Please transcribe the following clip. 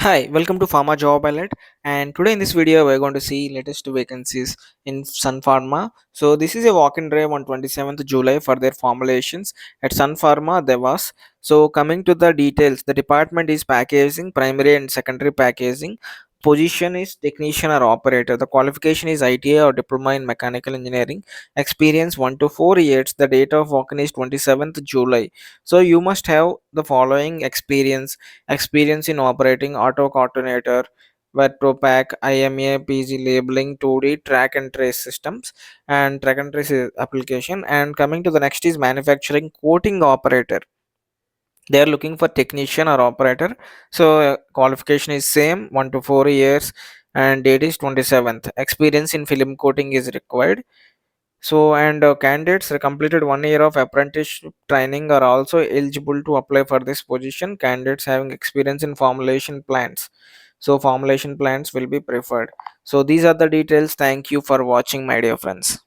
Hi, welcome to Pharma Job Alert. And today in this video, we're going to see latest vacancies in Sun Pharma. So this is a walk-in drive on 27th July for their formulations at Sun Pharma, Dewas. So coming to the details, the department is packaging, primary and secondary packaging. Position is technician or operator. The qualification is ITA or diploma in mechanical engineering. Experience 1 to 4 years. The date of walk-in is 27th July. So you must have the following experience in operating auto coordinator, Vetropack, IMA, PG labeling, 2D track and trace systems, and track and trace application. And coming to the next is manufacturing coating operator. They are looking for technician or operator. So qualification is same, 1 to 4 years, and date is 27th. Experience in film coating is required. So, and candidates who completed 1 year of apprenticeship training are also eligible to apply for this position. Candidates having experience in formulation plants. So, formulation plants will be preferred. So, these are the details. Thank you for watching, my dear friends.